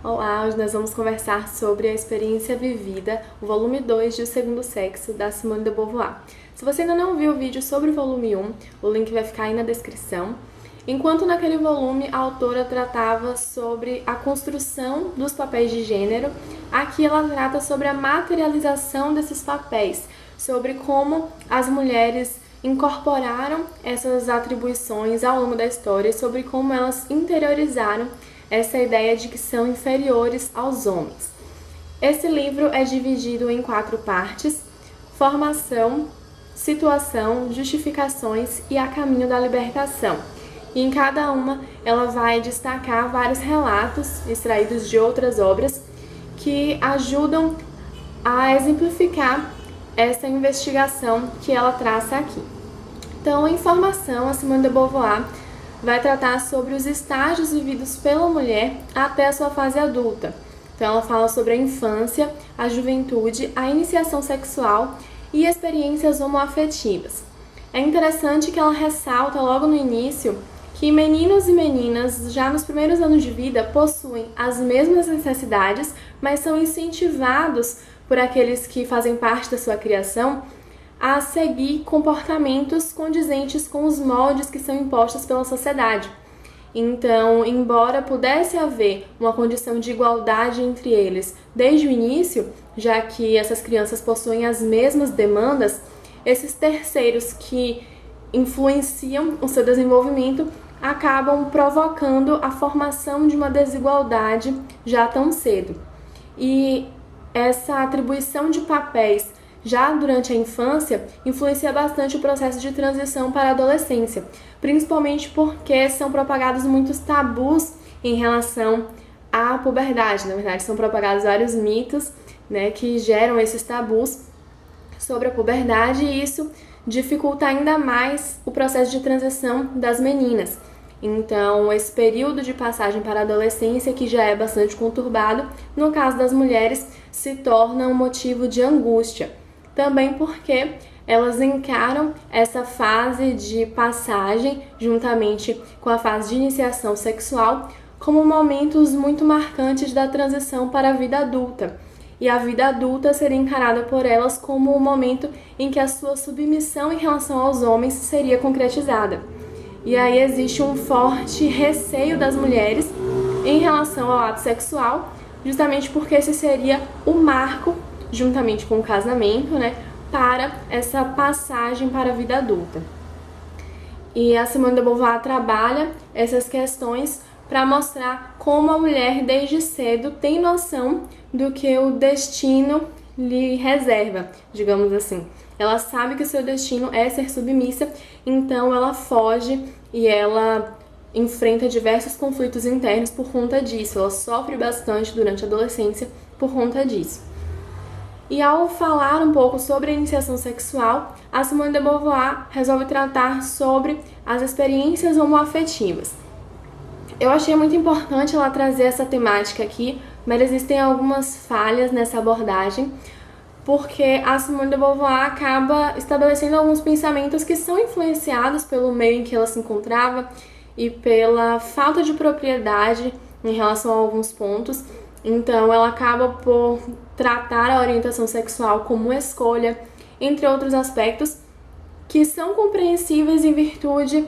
Olá, hoje nós vamos conversar sobre a experiência vivida, o volume 2 de O Segundo Sexo, da Simone de Beauvoir. Se você ainda não viu o vídeo sobre o volume 1, o link vai ficar aí na descrição. Enquanto naquele volume a autora tratava sobre a construção dos papéis de gênero, aqui ela trata sobre a materialização desses papéis, sobre como as mulheres incorporaram essas atribuições ao longo da história, sobre como elas interiorizaram essa ideia de que são inferiores aos homens. Esse livro é dividido em 4 partes: formação, situação, justificações e a caminho da libertação. E em cada uma ela vai destacar vários relatos extraídos de outras obras que ajudam a exemplificar essa investigação que ela traça aqui. Então, em formação, a Simone de Beauvoir vai tratar sobre os estágios vividos pela mulher até a sua fase adulta. Então ela fala sobre a infância, a juventude, a iniciação sexual e experiências homoafetivas. É interessante que ela ressalta logo no início que meninos e meninas, já nos primeiros anos de vida, possuem as mesmas necessidades, mas são incentivados por aqueles que fazem parte da sua criação a seguir comportamentos condizentes com os moldes que são impostos pela sociedade. Então, embora pudesse haver uma condição de igualdade entre eles desde o início, já que essas crianças possuem as mesmas demandas, esses terceiros que influenciam o seu desenvolvimento acabam provocando a formação de uma desigualdade já tão cedo. E essa atribuição de papéis já durante a infância influencia bastante o processo de transição para a adolescência, principalmente porque são propagados muitos tabus em relação à puberdade. Na verdade, são propagados vários mitos, que geram esses tabus sobre a puberdade, e isso dificulta ainda mais o processo de transição das meninas. Então, esse período de passagem para a adolescência, que já é bastante conturbado, no caso das mulheres, se torna um motivo de angústia. Também porque elas encaram essa fase de passagem, juntamente com a fase de iniciação sexual, como momentos muito marcantes da transição para a vida adulta. E a vida adulta seria encarada por elas como o momento em que a sua submissão em relação aos homens seria concretizada. E aí existe um forte receio das mulheres em relação ao ato sexual, justamente porque esse seria o marco, juntamente com o casamento, para essa passagem para a vida adulta. E a Simone de Beauvoir trabalha essas questões para mostrar como a mulher desde cedo tem noção do que o destino lhe reserva, digamos assim. Ela sabe que o seu destino é ser submissa, então ela foge e ela enfrenta diversos conflitos internos por conta disso. Ela sofre bastante durante a adolescência por conta disso. E ao falar um pouco sobre a iniciação sexual, a Simone de Beauvoir resolve tratar sobre as experiências homoafetivas. Eu achei muito importante ela trazer essa temática aqui, mas existem algumas falhas nessa abordagem, porque a Simone de Beauvoir acaba estabelecendo alguns pensamentos que são influenciados pelo meio em que ela se encontrava e pela falta de propriedade em relação a alguns pontos. Então ela acaba por tratar a orientação sexual como escolha, entre outros aspectos que são compreensíveis em virtude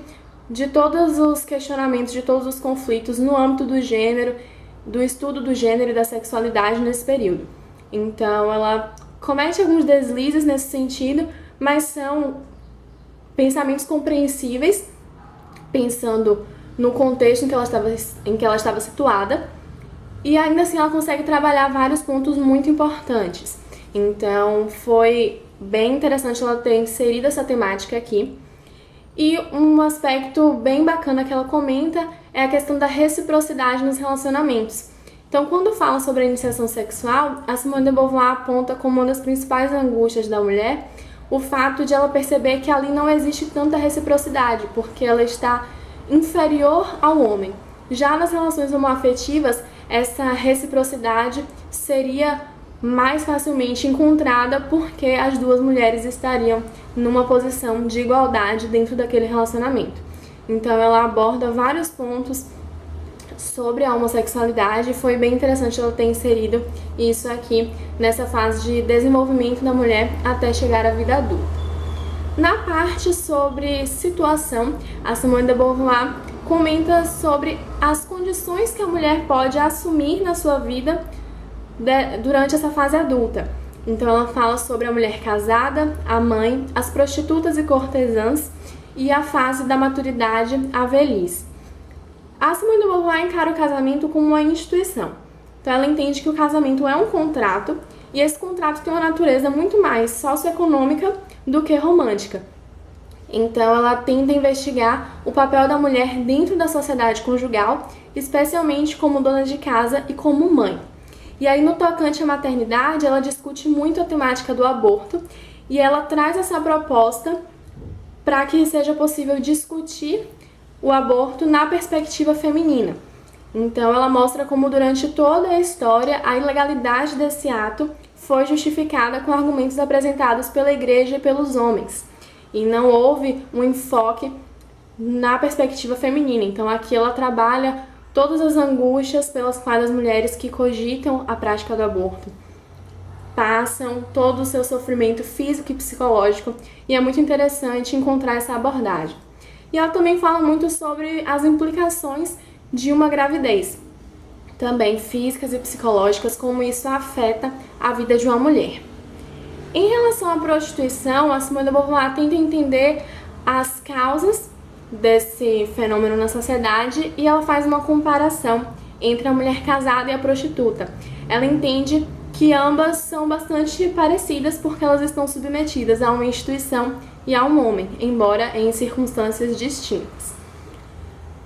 de todos os questionamentos, de todos os conflitos no âmbito do gênero, do estudo do gênero e da sexualidade nesse período. Então ela comete alguns deslizes nesse sentido, mas são pensamentos compreensíveis, pensando no contexto em que ela estava situada. E ainda assim ela consegue trabalhar vários pontos muito importantes. Então foi bem interessante ela ter inserido essa temática aqui. E um aspecto bem bacana que ela comenta é a questão da reciprocidade nos relacionamentos. Então, quando fala sobre a iniciação sexual, a Simone de Beauvoir aponta como uma das principais angústias da mulher o fato de ela perceber que ali não existe tanta reciprocidade, porque ela está inferior ao homem. Já nas relações homoafetivas, essa reciprocidade seria mais facilmente encontrada porque as duas mulheres estariam numa posição de igualdade dentro daquele relacionamento. Então ela aborda vários pontos sobre a homossexualidade. Foi bem interessante ela ter inserido isso aqui nessa fase de desenvolvimento da mulher até chegar à vida adulta. Na parte sobre situação, a Simone de Beauvoir comenta sobre as condições que a mulher pode assumir na sua vida durante essa fase adulta. Então ela fala sobre a mulher casada, a mãe, as prostitutas e cortesãs e a fase da maturidade, a velhice. A Simone de Beauvoir encara o casamento como uma instituição. Então ela entende que o casamento é um contrato e esse contrato tem uma natureza muito mais socioeconômica do que romântica. Então ela tenta investigar o papel da mulher dentro da sociedade conjugal, especialmente como dona de casa e como mãe. E aí no tocante à maternidade, ela discute muito a temática do aborto e ela traz essa proposta para que seja possível discutir o aborto na perspectiva feminina. Então ela mostra como durante toda a história a ilegalidade desse ato foi justificada com argumentos apresentados pela igreja e pelos homens. E não houve um enfoque na perspectiva feminina. Então aqui ela trabalha todas as angústias pelas quais as mulheres que cogitam a prática do aborto passam, todo o seu sofrimento físico e psicológico, e é muito interessante encontrar essa abordagem. E ela também fala muito sobre as implicações de uma gravidez, também físicas e psicológicas, como isso afeta a vida de uma mulher. Em relação à prostituição, a Simone de Beauvoir tenta entender as causas desse fenômeno na sociedade e ela faz uma comparação entre a mulher casada e a prostituta. Ela entende que ambas são bastante parecidas porque elas estão submetidas a uma instituição e a um homem, embora em circunstâncias distintas.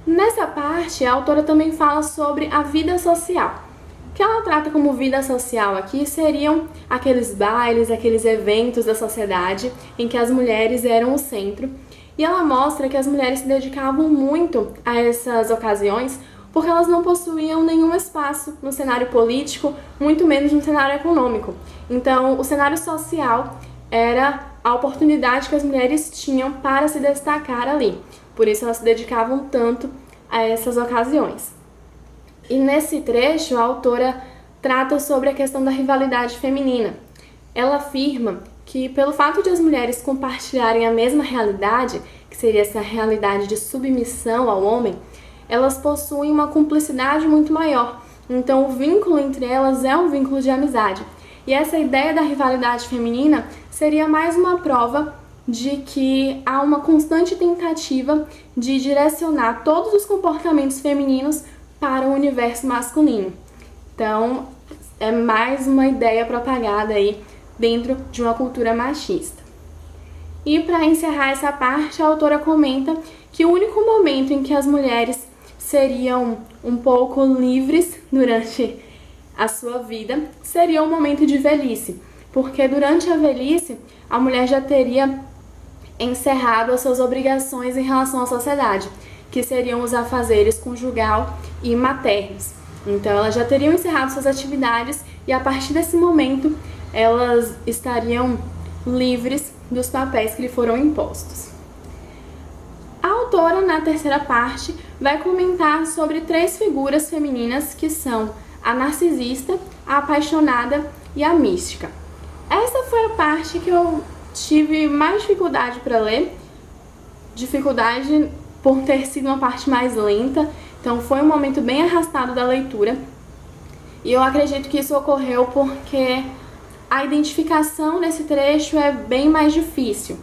Nessa parte, a autora também fala sobre a vida social. O que ela trata como vida social aqui seriam aqueles bailes, aqueles eventos da sociedade em que as mulheres eram o centro. E ela mostra que as mulheres se dedicavam muito a essas ocasiões porque elas não possuíam nenhum espaço no cenário político, muito menos no cenário econômico. Então, o cenário social era a oportunidade que as mulheres tinham para se destacar ali. Por isso, elas se dedicavam tanto a essas ocasiões. E nesse trecho, a autora trata sobre a questão da rivalidade feminina. Ela afirma que, pelo fato de as mulheres compartilharem a mesma realidade, que seria essa realidade de submissão ao homem, elas possuem uma cumplicidade muito maior. Então, o vínculo entre elas é um vínculo de amizade. E essa ideia da rivalidade feminina seria mais uma prova de que há uma constante tentativa de direcionar todos os comportamentos femininos para o universo masculino. Então, é mais uma ideia propagada aí dentro de uma cultura machista. E para encerrar essa parte, a autora comenta que o único momento em que as mulheres seriam um pouco livres durante a sua vida seria o momento de velhice, porque durante a velhice a mulher já teria encerrado as suas obrigações em relação à sociedade, que seriam os afazeres conjugal e maternos. Então elas já teriam encerrado suas atividades e a partir desse momento elas estariam livres dos papéis que lhe foram impostos. A autora, na terceira parte, vai comentar sobre 3 figuras femininas que são a narcisista, a apaixonada e a mística. Essa foi a parte que eu tive mais dificuldade para ler, dificuldade por ter sido uma parte mais lenta, então foi um momento bem arrastado da leitura. E eu acredito que isso ocorreu porque a identificação nesse trecho é bem mais difícil.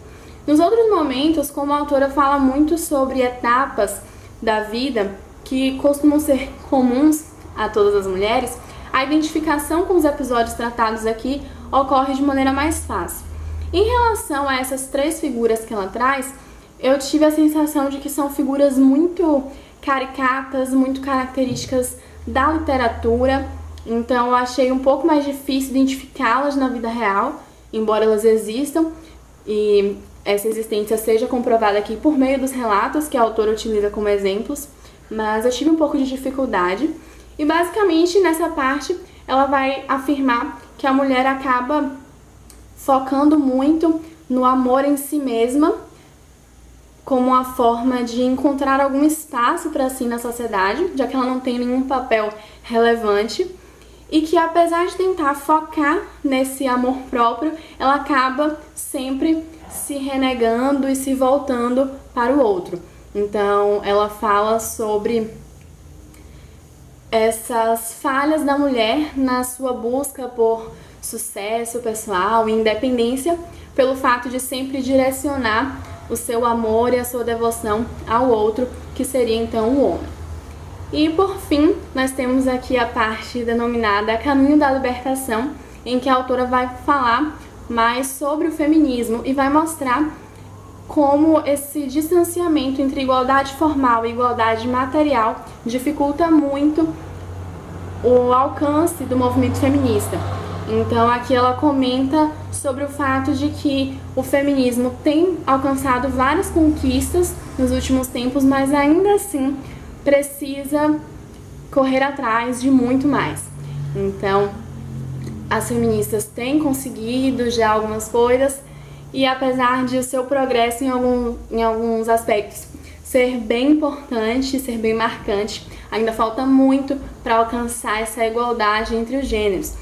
Nos outros momentos, como a autora fala muito sobre etapas da vida que costumam ser comuns a todas as mulheres, a identificação com os episódios tratados aqui ocorre de maneira mais fácil. Em relação a essas 3 figuras que ela traz, eu tive a sensação de que são figuras muito caricatas, muito características da literatura, então eu achei um pouco mais difícil identificá-las na vida real, embora elas existam, e essa existência seja comprovada aqui por meio dos relatos que a autora utiliza como exemplos, mas eu tive um pouco de dificuldade. E basicamente nessa parte ela vai afirmar que a mulher acaba focando muito no amor em si mesma como uma forma de encontrar algum espaço para si na sociedade, já que ela não tem nenhum papel relevante, e que apesar de tentar focar nesse amor próprio, ela acaba sempre se renegando e se voltando para o outro. Então, ela fala sobre essas falhas da mulher na sua busca por sucesso pessoal e independência, pelo fato de sempre direcionar o seu amor e a sua devoção ao outro, que seria então o homem. E por fim, nós temos aqui a parte denominada Caminho da Libertação, em que a autora vai falar mais sobre o feminismo e vai mostrar como esse distanciamento entre igualdade formal e igualdade material dificulta muito o alcance do movimento feminista. Então aqui ela comenta sobre o fato de que o feminismo tem alcançado várias conquistas nos últimos tempos, mas ainda assim precisa correr atrás de muito mais. Então as feministas têm conseguido já algumas coisas e apesar de o seu progresso em alguns aspectos ser bem importante, ser bem marcante, ainda falta muito para alcançar essa igualdade entre os gêneros.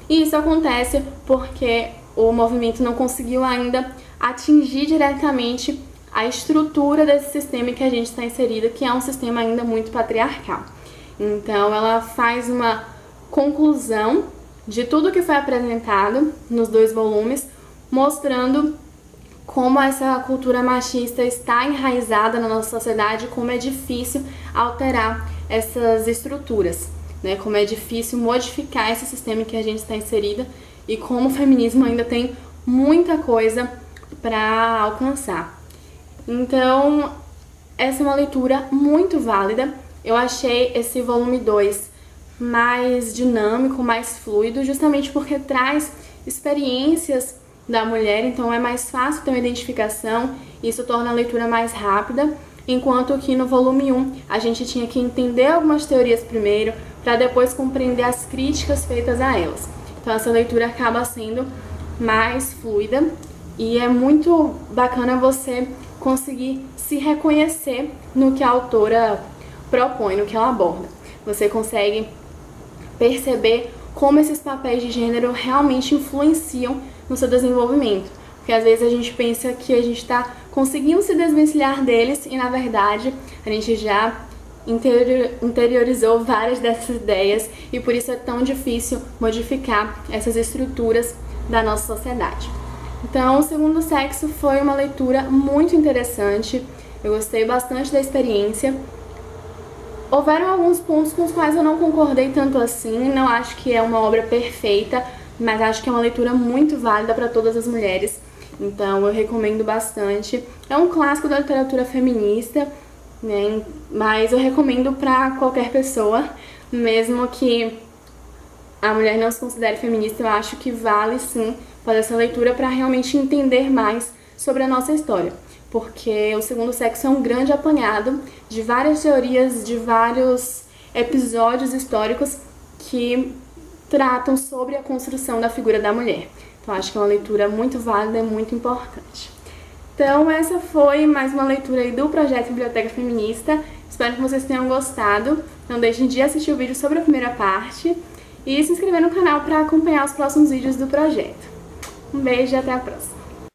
E isso acontece porque o movimento não conseguiu ainda atingir diretamente a estrutura desse sistema em que a gente está inserido, que é um sistema ainda muito patriarcal. Então ela faz uma conclusão de tudo que foi apresentado nos 2 volumes, mostrando como essa cultura machista está enraizada na nossa sociedade, como é difícil alterar essas estruturas, né? Como é difícil modificar esse sistema em que a gente está inserida e como o feminismo ainda tem muita coisa para alcançar. Então, essa é uma leitura muito válida. Eu achei esse volume 2 mais dinâmico, mais fluido, justamente porque traz experiências da mulher, então é mais fácil ter uma identificação, isso torna a leitura mais rápida, enquanto que no volume 1 a gente tinha que entender algumas teorias primeiro, para depois compreender as críticas feitas a elas. Então essa leitura acaba sendo mais fluida e é muito bacana você conseguir se reconhecer no que a autora propõe, no que ela aborda. Você consegue perceber como esses papéis de gênero realmente influenciam no seu desenvolvimento. Porque às vezes a gente pensa que a gente está conseguindo se desvencilhar deles e na verdade a gente já interiorizou várias dessas ideias e por isso é tão difícil modificar essas estruturas da nossa sociedade. Então, O Segundo Sexo foi uma leitura muito interessante, eu gostei bastante da experiência. Houveram alguns pontos com os quais eu não concordei tanto assim, não acho que é uma obra perfeita, mas acho que é uma leitura muito válida para todas as mulheres, então eu recomendo bastante. É um clássico da literatura feminista, né? Mas eu recomendo para qualquer pessoa, mesmo que a mulher não se considere feminista, eu acho que vale sim fazer essa leitura para realmente entender mais sobre a nossa história. Porque O Segundo Sexo é um grande apanhado de várias teorias, de vários episódios históricos que tratam sobre a construção da figura da mulher. Então acho que é uma leitura muito válida e muito importante. Então essa foi mais uma leitura aí do projeto Biblioteca Feminista. Espero que vocês tenham gostado. Não deixem de assistir o vídeo sobre a primeira parte e se inscrever no canal para acompanhar os próximos vídeos do projeto. Um beijo e até a próxima!